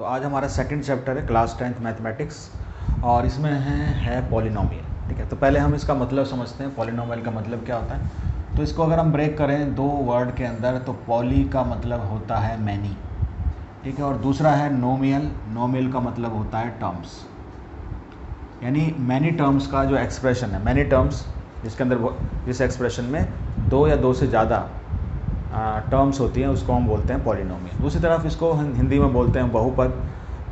तो आज हमारा सेकंड चैप्टर है क्लास 10th मैथमेटिक्स और इसमें है पॉलिनोमियल। ठीक है, तो पहले हम इसका मतलब समझते हैं पॉलिनोमियल का मतलब क्या होता है। तो इसको अगर हम ब्रेक करें दो वर्ड के अंदर तो पॉली का मतलब होता है मैनी, ठीक है, और दूसरा है नोमियल। नोमियल का मतलब होता है टर्म्स, यानी मैनी टर्म्स का जो एक्सप्रेशन है, मैनी टर्म्स जिसके अंदर जिस एक्सप्रेशन में दो या दो से ज़्यादा टर्म्स होती हैं उसको हम बोलते हैं पॉलिनोमियल। दूसरी तरफ इसको हिंदी में बोलते हैं बहुपद।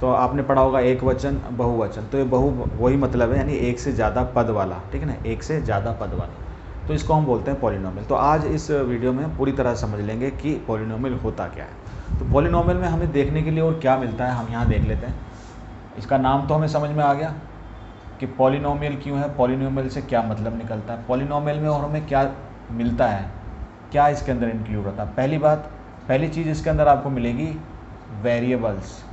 तो आपने पढ़ा होगा एक वचन बहुवचन, तो ये वही मतलब है, यानी एक से ज़्यादा पद वाला, ठीक है ना, एक से ज़्यादा पद वाला, तो इसको हम बोलते हैं पॉलिनोमियल। तो आज इस वीडियो में पूरी तरह समझ लेंगे कि पॉलिनोमियल होता क्या है। तो पॉलिनोमियल में हमें देखने के लिए और क्या मिलता है हम यहाँ देख लेते हैं। इसका नाम तो हमें समझ में आ गया कि पॉलिनोमियल क्यों है, पॉलिनोमियल से क्या मतलब निकलता है, पॉलिनोमियल में और हमें क्या मिलता है, क्या इसके अंदर इंक्लूड होता है। पहली चीज़ इसके अंदर आपको मिलेगी वेरिएबल्स।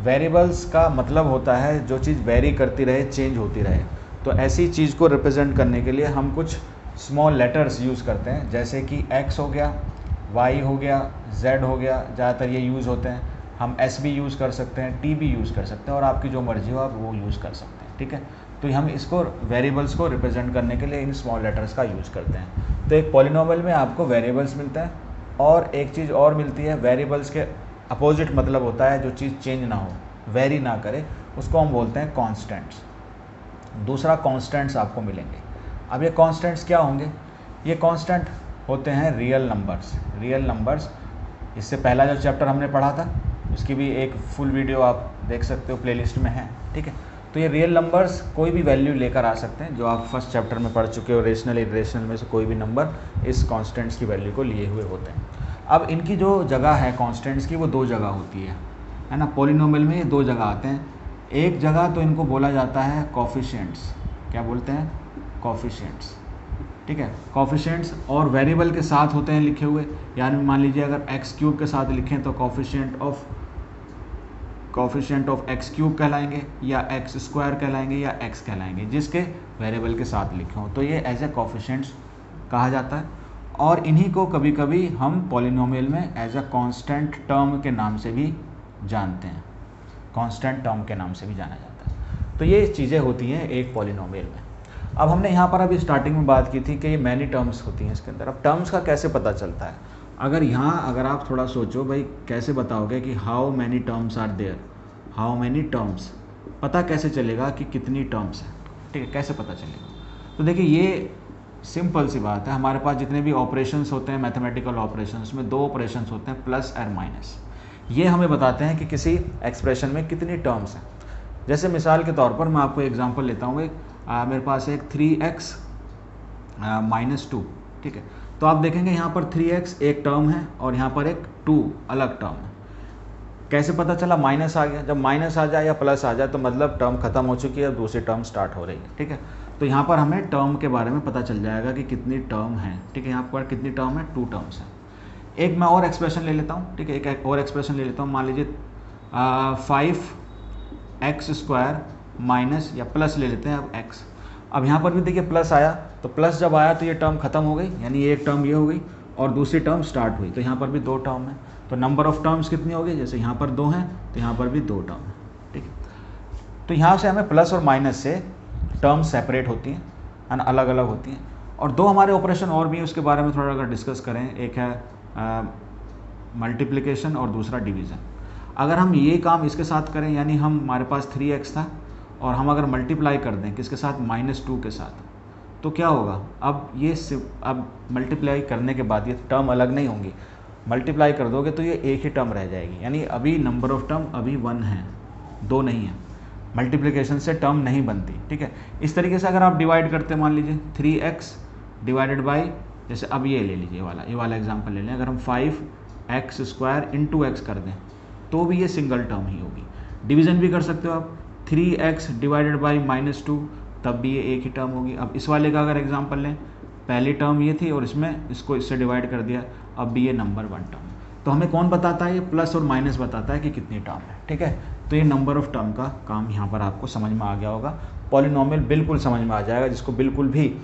वेरिएबल्स का मतलब होता है जो चीज़ वेरी करती रहे, चेंज होती रहे। तो ऐसी चीज़ को रिप्रेजेंट करने के लिए हम कुछ स्मॉल लेटर्स यूज़ करते हैं, जैसे कि x हो गया, y हो गया, z हो गया, ज़्यादातर ये यूज़ होते हैं। हम s भी यूज़ कर सकते हैं, t भी यूज़ कर सकते हैं, और आपकी जो मर्जी हो आप वो यूज़ कर सकते हैं। ठीक है, तो हम इसको वेरिएबल्स को रिप्रेजेंट करने के लिए इन स्मॉल लेटर्स का यूज़ करते हैं। तो एक पॉलिनोमियल में आपको वेरिएबल्स मिलता है, और एक चीज़ और मिलती है, वेरिएबल्स के अपोजिट मतलब होता है जो चीज़ चेंज ना हो, वेरी ना करे, उसको हम बोलते हैं कॉन्स्टेंट्स। दूसरा कॉन्स्टेंट्स आपको मिलेंगे। अब ये कॉन्स्टेंट्स क्या होंगे, ये कॉन्स्टेंट होते हैं रियल नंबर्स। रियल नंबर्स, इससे पहला जो चैप्टर हमने पढ़ा था उसकी भी एक फुल वीडियो आप देख सकते हो, प्लेलिस्ट में है। ठीक है, तो ये रियल नंबर्स कोई भी वैल्यू लेकर आ सकते हैं, जो आप फर्स्ट चैप्टर में पढ़ चुके हो, रेशनल इरेशनल में से कोई भी नंबर इस कॉन्स्टेंट्स की वैल्यू को लिए हुए होते हैं। अब इनकी जो जगह है कॉन्स्टेंट्स की, वो दो जगह होती है ना। पॉलिनोमियल में ये दो जगह आते हैं। एक जगह तो इनको बोला जाता है कोफिशिएंट्स। क्या बोलते हैं? कोफिशिएंट्स। ठीक है, कोफिशिएंट्स और वेरिएबल के साथ होते हैं लिखे हुए, यानी मान लीजिए अगर एक्स क्यूब के साथ लिखें तो कोफिशिएंट ऑफ एक्स क्यूब कहलाएंगे, या एक्स स्क्वायर कहलाएंगे, या एक्स कहलाएंगे, जिसके वेरिएबल के साथ लिखे हों, तो ये एज ए कोफिशिएंट्स कहा जाता है। और इन्हीं को कभी कभी हम पॉलिनोमियल में एज ए कांस्टेंट टर्म के नाम से भी जानते हैं, कांस्टेंट टर्म के नाम से भी जाना जाता है। तो ये चीज़ें होती हैं एक पॉलिनोमियल में। अब हमने यहाँ पर अभी स्टार्टिंग में बात की थी कि ये मैनी टर्म्स होती हैं इसके अंदर। अब टर्म्स का कैसे पता चलता है, अगर आप थोड़ा सोचो भाई, कैसे बताओगे कि how many terms are there, how many terms, पता कैसे चलेगा कि कितनी टर्म्स हैं। ठीक है, कैसे पता चलेगा? तो देखिए, ये सिंपल सी बात है। हमारे पास जितने भी ऑपरेशंस होते हैं, मैथमेटिकल ऑपरेशंस में दो ऑपरेशंस होते हैं, प्लस और माइनस। ये हमें बताते हैं कि किसी एक्सप्रेशन में कितनी टर्म्स हैं। जैसे मिसाल के तौर पर मैं आपको एग्जांपल लेता हूँ, मेरे पास एक 3x - 2। ठीक है, तो आप देखेंगे यहाँ पर 3x एक टर्म है और यहाँ पर एक 2 अलग टर्म है। कैसे पता चला? माइनस आ गया। जब माइनस आ जाए या प्लस आ जाए तो मतलब टर्म खत्म हो चुकी है, दूसरी टर्म स्टार्ट हो रही है। ठीक है, तो यहाँ पर हमें टर्म के बारे में पता चल जाएगा कि कितनी टर्म है। ठीक है, यहाँ पर कितनी टर्म है? 2 टर्म्स हैं। एक मैं और एक्सप्रेशन ले लेता हूँ। ठीक है, एक और एक्सप्रेशन ले लेता हूँ। मान लीजिए 5x² माइनस या प्लस ले लेते हैं अब x। अब यहाँ पर भी देखिए प्लस आया, तो प्लस जब आया तो ये टर्म खत्म हो गई, यानी एक टर्म ये हो गई और दूसरी टर्म स्टार्ट हुई, तो यहाँ पर भी 2 टर्म है। तो नंबर ऑफ टर्म्स कितनी हो गई? जैसे यहाँ पर 2 हैं तो यहाँ पर भी 2 टर्म है। ठीक है, तो यहाँ से हमें प्लस और माइनस से टर्म सेपरेट होती हैं, है ना, अलग अलग होती हैं। और दो हमारे ऑपरेशन और भी हैं, उसके बारे में थोड़ा अगर डिस्कस करें। एक है मल्टीप्लिकेशन और दूसरा डिवीज़न। अगर हम ये काम इसके साथ करें, यानी हमारे पास 3x था और हम अगर मल्टीप्लाई कर दें किसके साथ? -2 के साथ, तो क्या होगा? अब मल्टीप्लाई करने के बाद ये टर्म अलग नहीं होंगी, मल्टीप्लाई कर दोगे तो ये एक ही टर्म रह जाएगी, यानी अभी नंबर ऑफ टर्म अभी 1 है, 2 नहीं है। मल्टीप्लिकेशन से टर्म नहीं बनती। ठीक है, इस तरीके से अगर आप डिवाइड करते, मान लीजिए 3x डिवाइडेड बाई, जैसे अब ये ले लीजिए, ये वाला एग्जांपल ले लें। अगर हम 5x² × x कर दें तो भी ये सिंगल टर्म ही होगी। डिवीज़न भी कर सकते हो आप, 3x डिवाइडेड बाई -2, तब भी ये एक ही टर्म होगी। अब इस वाले का अगर एग्जांपल लें, पहली टर्म ये थी और इसको इससे डिवाइड कर दिया, अब भी ये नंबर 1 टर्म। तो हमें कौन बताता है? ये प्लस और माइनस बताता है कि कितनी टर्म है। ठीक है, तो ये नंबर ऑफ टर्म का काम यहाँ पर आपको समझ में आ गया होगा। पॉलिनोमियल बिल्कुल समझ में आ जाएगा, जिसको बिल्कुल भी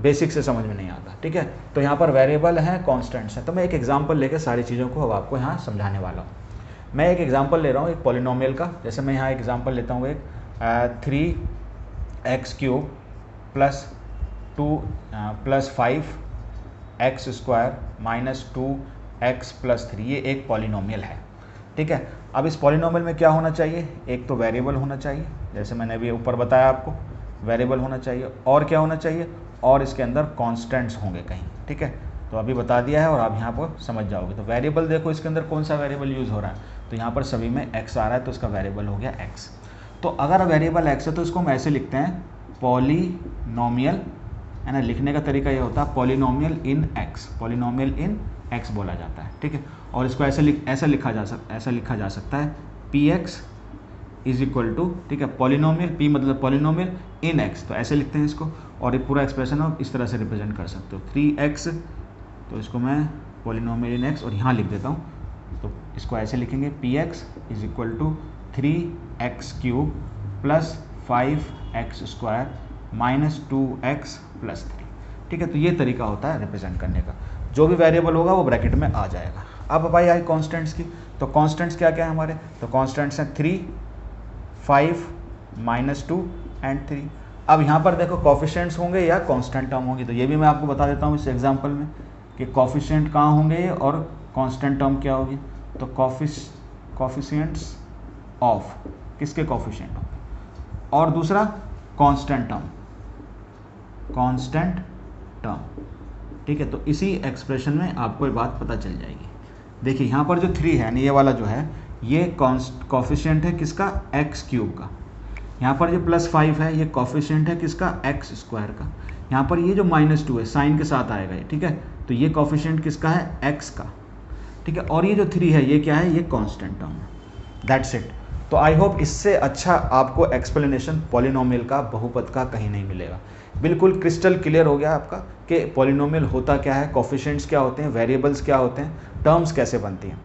बेसिक से समझ में नहीं आता। ठीक है, तो यहाँ पर वेरिएबल हैं, कॉन्स्टेंट्स हैं। तो मैं एक एग्जांपल लेकर सारी चीज़ों को अब आपको यहाँ समझाने वाला हूँ। मैं एक एग्जांपल ले रहा हूँ एक पॉलिनोमियल का। जैसे मैं यहाँ एग्जांपल लेता हूँ एक 3x³ plus 2 plus 5x² minus 2x plus 3, ये एक पॉलिनोमियल है, ठीक है। अब इस पॉलिनोमियल में क्या होना चाहिए, एक तो वेरिएबल होना चाहिए, जैसे मैंने अभी ऊपर बताया आपको, वेरिएबल होना चाहिए, और क्या होना चाहिए, और इसके अंदर कॉन्स्टेंट्स होंगे कहीं, ठीक है। तो अभी बता दिया है और आप यहाँ पर समझ जाओगे। तो वेरिएबल देखो इसके अंदर कौन सा वेरिएबल यूज़ हो रहा है, तो यहाँ पर सभी में x आ रहा है, तो इसका वेरिएबल हो गया x। तो अगर वेरिएबल x है तो इसको हम ऐसे लिखते हैं पॉलिनोमियल, है ना। लिखने का तरीका ये होता है पॉलिनोमियल इन x, पॉलिनोमियल इन x बोला जाता है, ठीक है। और इसको ऐसे लिखा जा सकता है px इज इक्वल टू, ठीक है, पॉलिनोमियल, p मतलब पॉलिनोमियल इन x, तो ऐसे लिखते हैं इसको। और ये पूरा एक्सप्रेशन आप इस तरह से रिप्रेजेंट कर सकते हो 3x, तो इसको मैं पॉलिनोमियल इन x और यहाँ लिख देता हूँ, तो इसको ऐसे लिखेंगे px is equal to 3x³ plus 5x² minus 2x plus 3, ठीक है। तो ये तरीका होता है रिप्रेजेंट करने का, जो भी वेरिएबल होगा वो ब्रैकेट में आ जाएगा। अब भाई आई कॉन्स्टेंट्स की, तो कॉन्स्टेंट्स क्या क्या है हमारे, तो कॉन्स्टेंट्स हैं 3, 5, माइनस 2 एंड 3। अब यहाँ पर देखो कोफिशिएंट्स होंगे या कांस्टेंट टर्म होंगी, तो ये भी मैं आपको बता देता हूँ इस एग्जांपल में कि कोफिशिएंट कहाँ होंगे और कांस्टेंट टर्म क्या होगी। तो कोफिशिएंट्स ऑफ किसके कोफिशिएंट होंगे, और दूसरा कांस्टेंट टर्म, ठीक है। तो इसी एक्सप्रेशन में आपको ये बात पता चल जाएगी। देखिए यहाँ पर जो 3 है यानी ये वाला जो है ये कोफिशिएंट है किसका, x³ का। यहाँ पर जो प्लस 5 है ये कोफिशिएंट है किसका, x² का। यहाँ पर ये जो -2 है साइन के साथ आएगा ये, ठीक है, तो ये कोफिशिएंट किसका है, x का, ठीक है। और ये जो 3 है ये क्या है, ये कांस्टेंट टर्म है। That's it. तो आई होप इससे अच्छा आपको एक्सप्लेनेशन पॉलिनोमियल का, बहुपद का कहीं नहीं मिलेगा। बिल्कुल क्रिस्टल क्लियर हो गया आपका कि पॉलिनोमियल होता क्या है, कोफिशिएंट्स क्या होते हैं, वेरिएबल्स क्या होते हैं, टर्म्स कैसे बनती हैं।